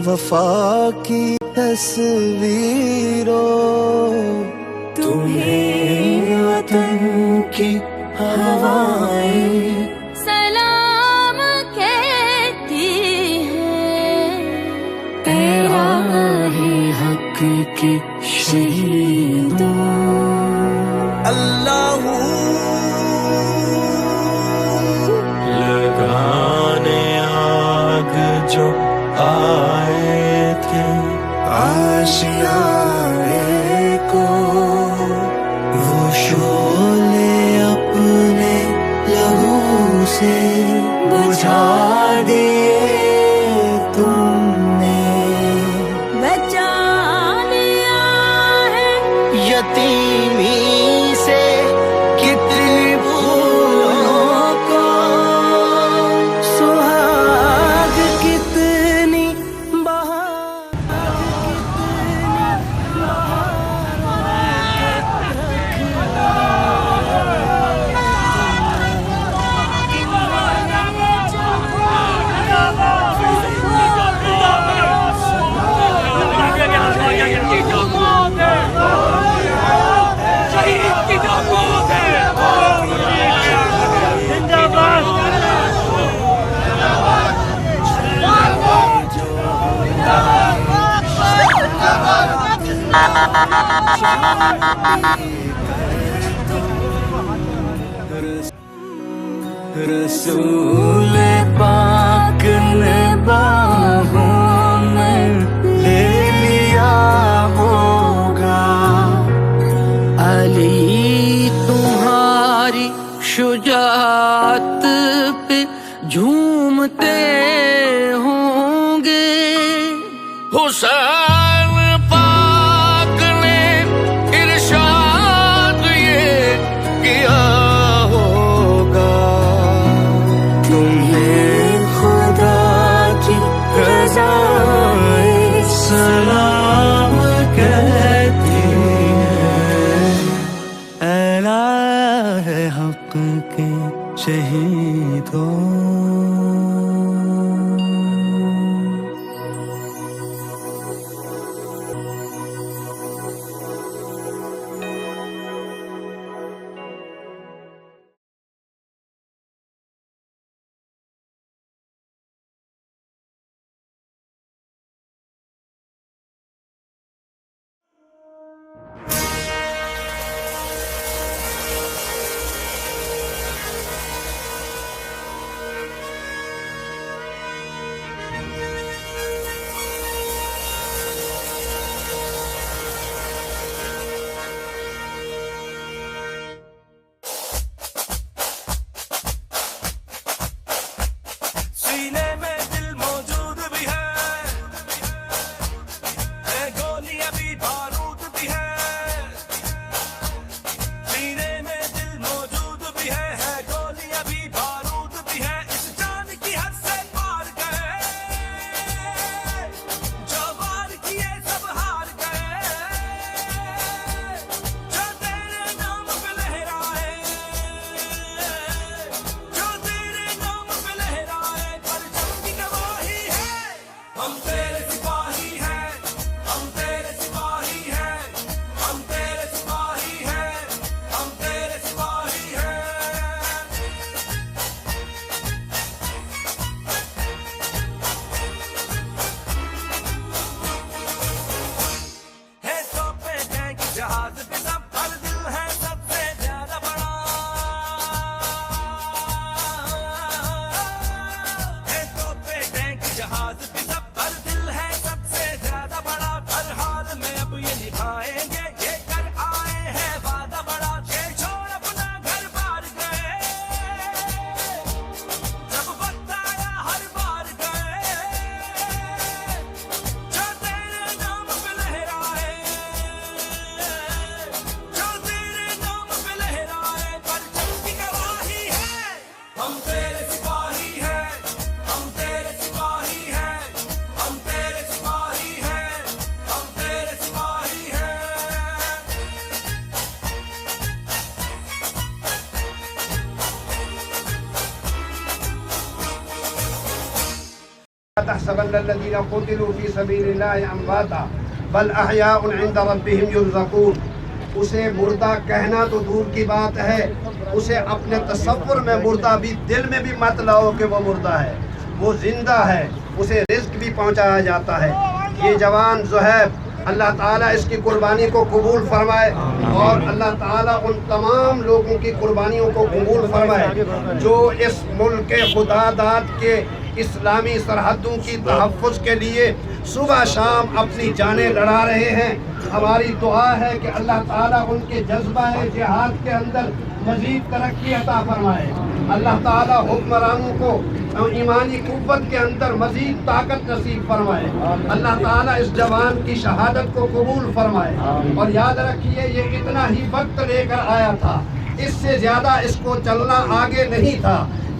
वफा की तस्वीरों, तुम्हें वतन की हवाएं सलाम कहती हैं। तेरा है हक की शहीदों। अल्लाह लगाने आग जो आए थे आशियाने को, वो शोले अपने लहू से बुझा दिए तुमने। बचा लिया है यतीमी से कितनी भूलों को, सुहाग कितनी रसूल पाक ने बाहों में ले लिया होगा। अली तुम्हारी शुजाअत पे झूमते होंगे। हुसैन पाक ने इरशाद ये किया होगा। तुम्हें खुदा की रज़ाए सलाम कहती है। ऐला है हक के शहीदों। तहसबन्नल्लज़ीना क़ुतिलू फ़ी सबीलिल्लाहि अमवाता बल अहयाउन इंद रब्बिहिम युरज़क़ून। उसे मुर्दा कहना तो दूर की बात है, उसे अपने तसव्वुर में मुर्दा भी, दिल में भी मत लाओ कि वो मुर्दा है, वो जिंदा है, उसे रिज़्क़ भी पहुंचाया जाता है। ये जवान ज़ुहैब, अल्लाह ताला इसकी कुर्बानी को कबूल फरमाए और अल्लाह ताला उन तमाम लोगों की कुर्बानियों को कबूल फरमाए जो इस मुल्क के खुदादाद के इस्लामी सरहदों की तहफ़्फ़ुज़ के लिए सुबह शाम अपनी जानें लड़ा रहे हैं। हमारी दुआ है कि अल्लाह ताला उनके जज्बा जिहाद के अंदर मज़ीद तरक्की अता फरमाए। अल्लाह ताला हुक्मरानों को ईमानी कुव्वत के अंदर मज़ीद ताकत नसीब फरमाए। अल्लाह ताला इस जवान की शहादत को कबूल फरमाए। और याद रखिए, ये इतना ही वक्त लेकर आया था, इससे ज़्यादा इसको चलना आगे नहीं था।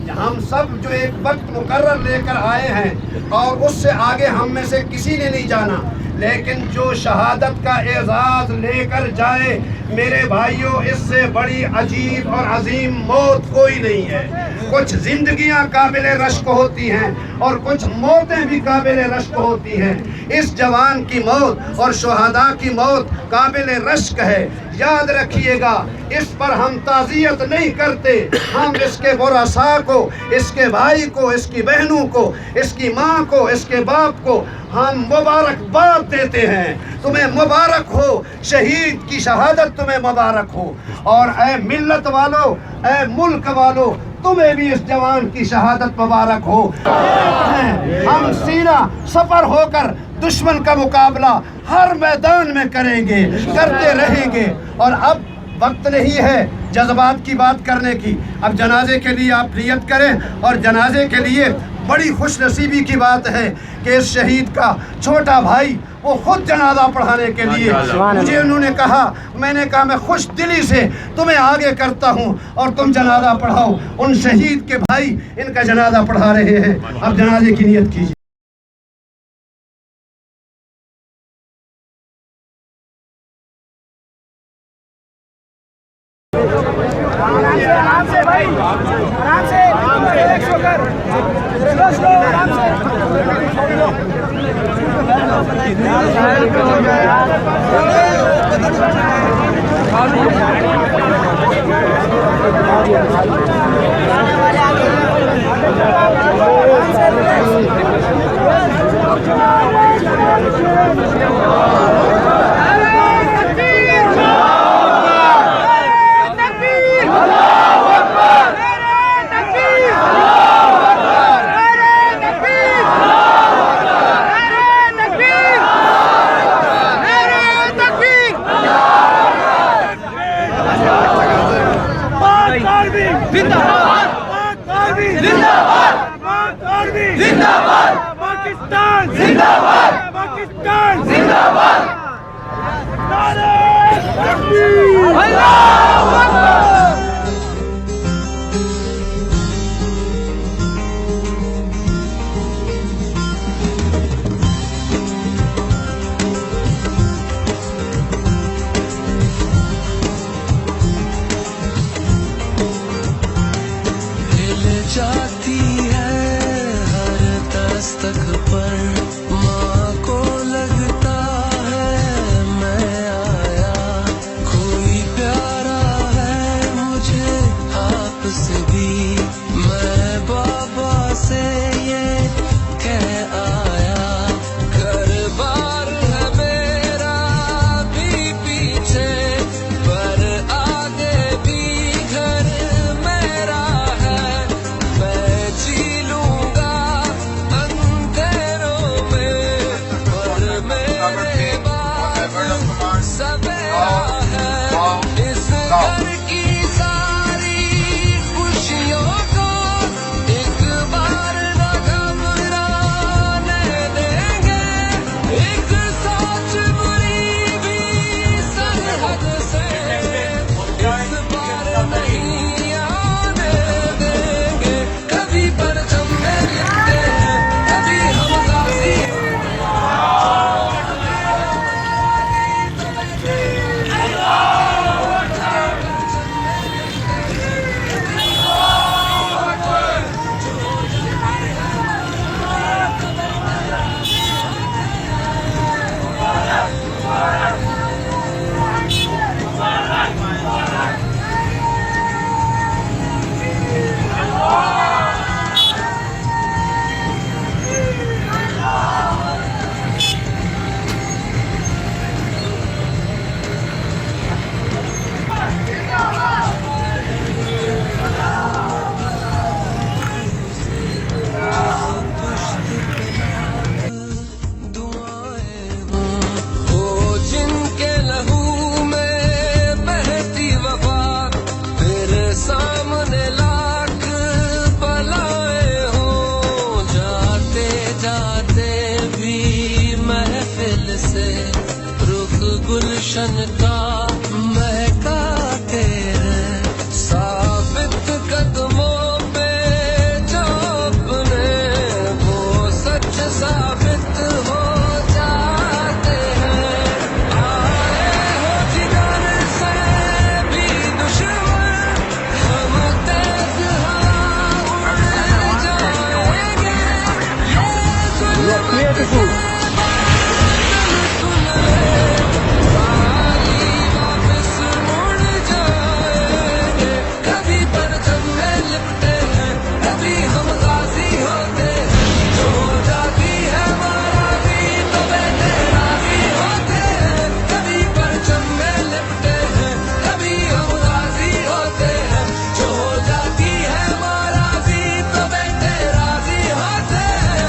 हम सब जो एक वक्त मुकर्रर लेकर आए हैं और उससे आगे हम में से किसी ने नहीं जाना, लेकिन जो शहादत का एजाज़ लेकर जाए मेरे भाइयों, इससे बड़ी अजीब और अजीम मौत कोई नहीं है। कुछ जिंदगियां काबिल रश्क होती हैं और कुछ मौतें भी काबिल रश्क होती हैं। इस जवान की मौत और शुहदा की मौत काबिल रश्क है। याद रखिएगा, इस पर हम ताज़ियत नहीं करते, हम इसके वरसा को, इसके भाई को, इसकी बहनों को, इसकी माँ को, इसके बाप को हम मुबारकबाद देते हैं। तुम्हें मुबारक हो, शहीद की शहादत तुम्हें मुबारक हो। और ऐ मिल्लत वालों, ऐ मुल्क वालों, तुम्हें भी इस जवान की शहादत मुबारक हो। हम सीना सफर होकर दुश्मन का मुकाबला हर मैदान में करेंगे, करते रहेंगे। और अब वक्त नहीं है जज्बात की बात करने की। अब जनाजे के लिए आप नियत करें। और जनाजे के लिए बड़ी खुश नसीबी की बात है कि इस शहीद का छोटा भाई वो खुद जनाजा पढ़ाने के लिए मुझे उन्होंने कहा, मैंने कहा मैं खुश दिली से तुम्हें आगे करता हूँ और तुम जनाजा पढ़ाओ। उन शहीद के भाई इनका जनाजा पढ़ा रहे हैं। अब जनाजे की नियत कीजिए। आराम से भाई, आराम से, रिलैक्स होकर, स्लो स्लो, आराम पाकिस्तान जिंदाबाद, पाकिस्तान जिंदाबाद। नारे तकबीर, अल्लाहू अकबर। जाती है हर दस्तक पर, माँ को लगता है मैं आया। कोई प्यारा है मुझे आपसे भी, मैं बाबा से ये कह आया। घर बार है मेरा भी पीछे, पर आगे भी घर मेरा है। मैं जी लूंगा अंधेरों में, पर मेरे बाप सवेरा है। इस घर की सारी खुशियों को एक बार न घबराने देंगे। एक सोच बुरी भी सरहद से इस बार नहीं आने देंगे। कभी परचम में लिखते हैं, कभी हम गाजी। गुलशन का महका तेरे साबित कदमों पे जो अपने वो सच साबित हो जाते हैं। आए हो जिगर से भी दुश्मन, हम तेज हवा उड़ जाएंगे। ये जुल्म सुन ले, सारी वापस मुड़ जाएंगे। कभी परचम में लिपटे हैं, कभी हम गाजी होते हैं। जो हो जाती है माराजी तो बेटे राजी होते हैं। कभी परचम में लिपटे हैं, कभी हम गाजी होते हैं। जो हो जाती है माराजी तो बेटे राजी होते हैं।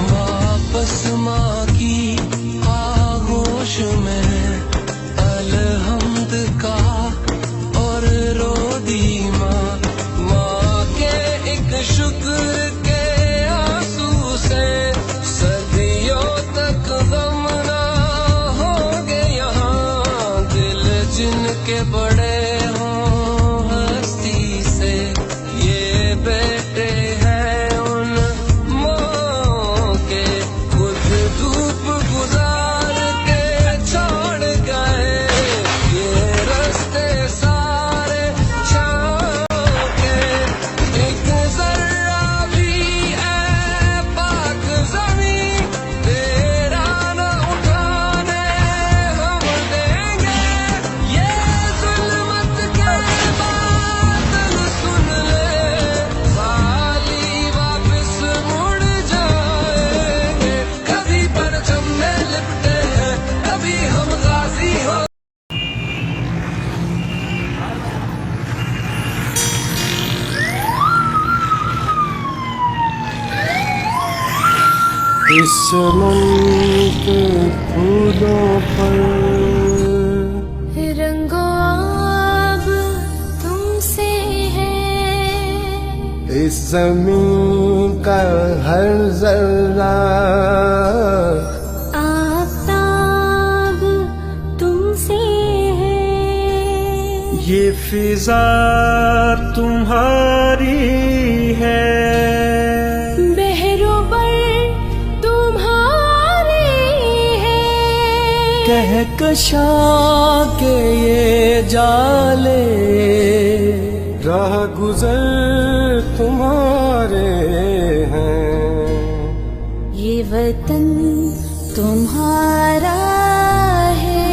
वापस माँ की आगोश में अलहम्द का और रो दी माँ। माँ के एक शुक्र के आंसू से सदियों तक गम ना होंगे यहाँ। दिल जिनके बड़े हों हस्ती से, ये बेटे हैं उन माँ के। खुद धूप गुजार के छोड़ गए ये रास्ते सारे छाँव के। एक जर्रा भी ऐ पाक ज़मीं तेरा न उठाने हम देंगे। ये जुल्मत के बादल सुन ले, खाली वापस मुड़ जाएंगे। कभी परचम में लिपटे हैं, कभी हम गाजी हो। इस चमन के फूलों पर रंगो अब तुमसे है, इस जमीन का हर जर्रा आफताब तुमसे है। ये फिजा तुम्हारी है। बहरोबर तुम्हारे है, कहकशा के ये जाले राह गुजर तुम्हारे हैं। ये वतन तुम्हारा है।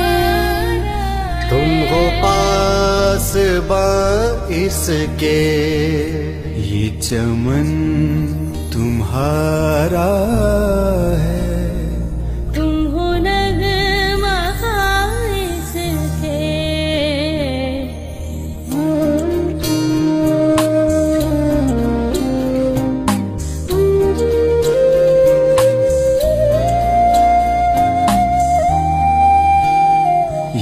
तुम हो पास बा इसके, ये चमन तुम्हारा है। तुम हो नगमा इसके।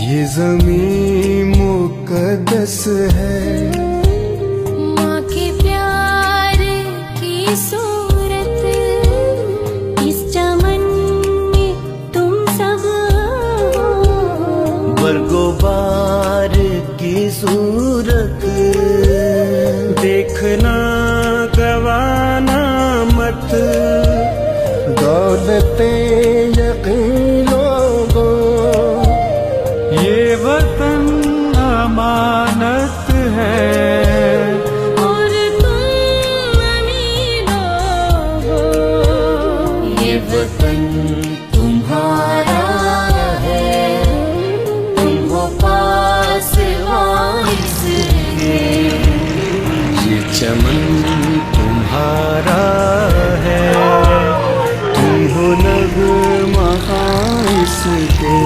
ये ज़मीं मुक़द्दस है। माँ के प्यार की सूरत इस चमन में तुम सब हो। बरगोबार की सूरत देखना गवाना मत। दौलते यकीन लोगों, ये वतन अमानत है। और तुम अमीरों हो, ये वतन तुम्हारा है। तुम हो पास वारिस के। ये चमन तुम्हारा है। तुम हो नगमा इसके।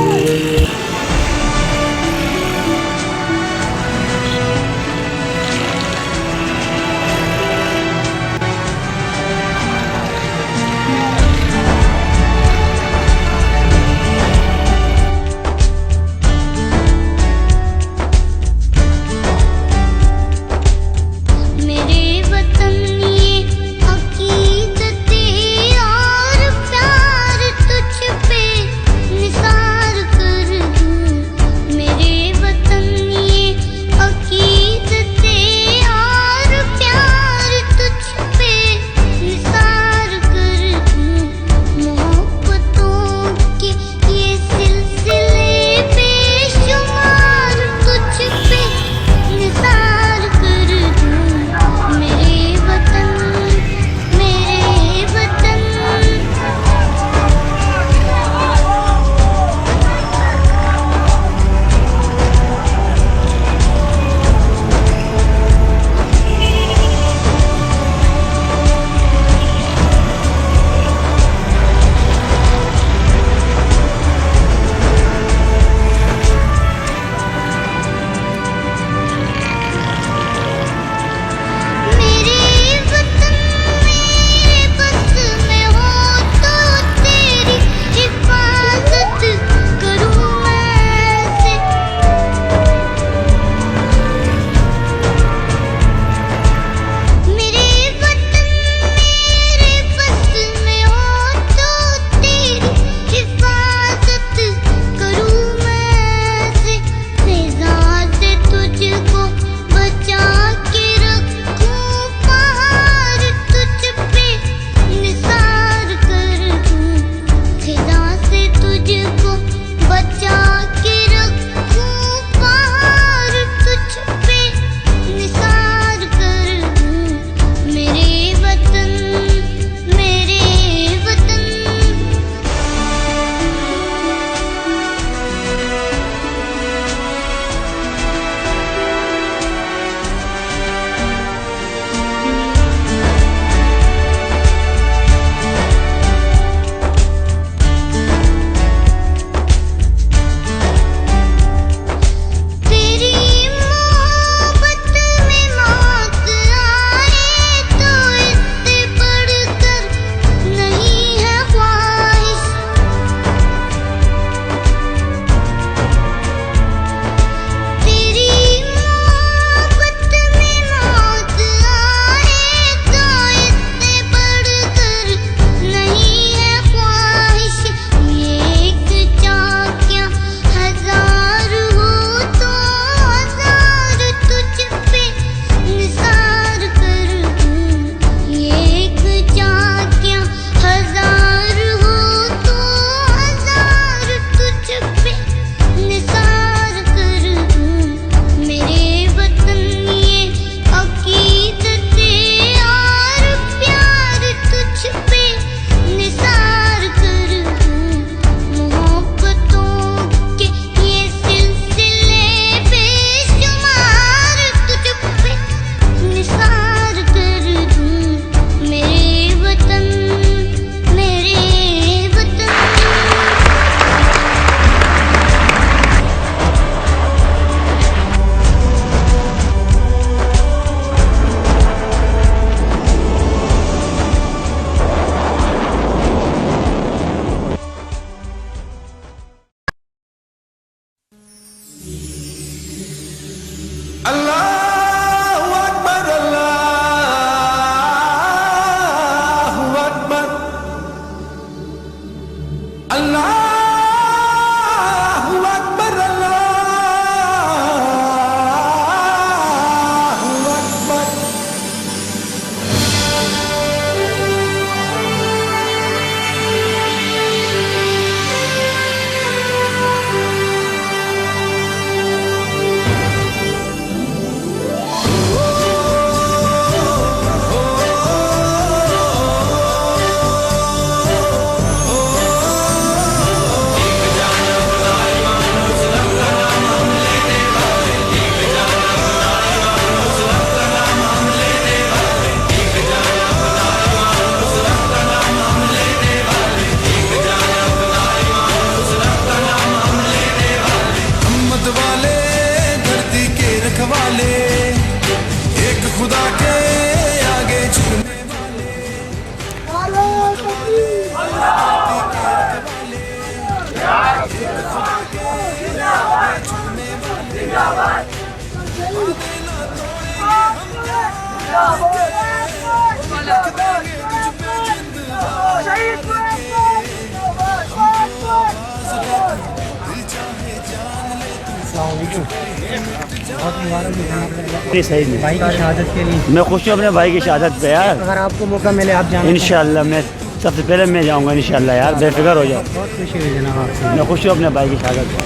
सही नहीं भाई की शहादत के लिए मैं खुश हूँ अपने भाई की शहादत पे यार। अगर आपको मौका मिले आप जाना इंशाल्लाह मैं सबसे पहले मैं जाऊँगा इंशाल्लाह यार, बेफिक्र हो जाओ। बहुत खुशी हुई जनाब आपसे। मैं खुश हूँ अपने भाई की शहादत पे।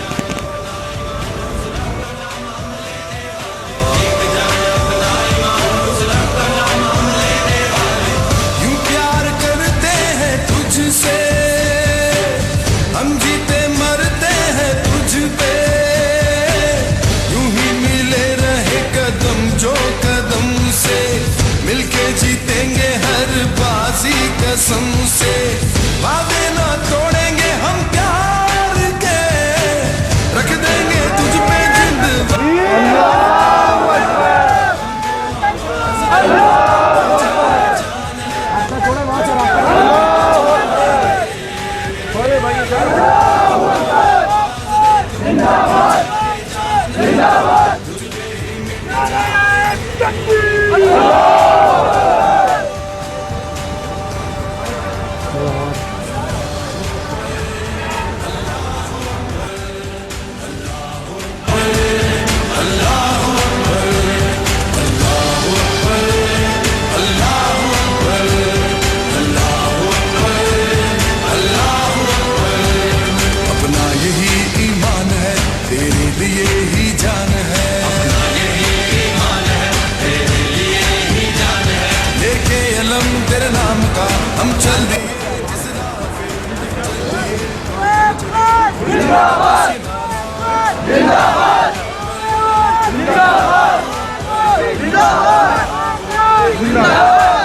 यूं प्यार करते हैं तुझसे, हम जीते मरते हैं तुझ पे, यूं ही मिले रहे कदम जो कदम से, मिलके जीतेंगे हर बाजी कसम से, वादे ना तोड़ेंगे हम प्यार के, रख देंगे तुझ पे जिंदगी। अपना यही ईमान है, तेरे लिए ही जान है, अपना यही ईमान है, तेरे लिए ही जान है, लेके अलम तेरे नाम का हम चल दिए। जिंदाबाद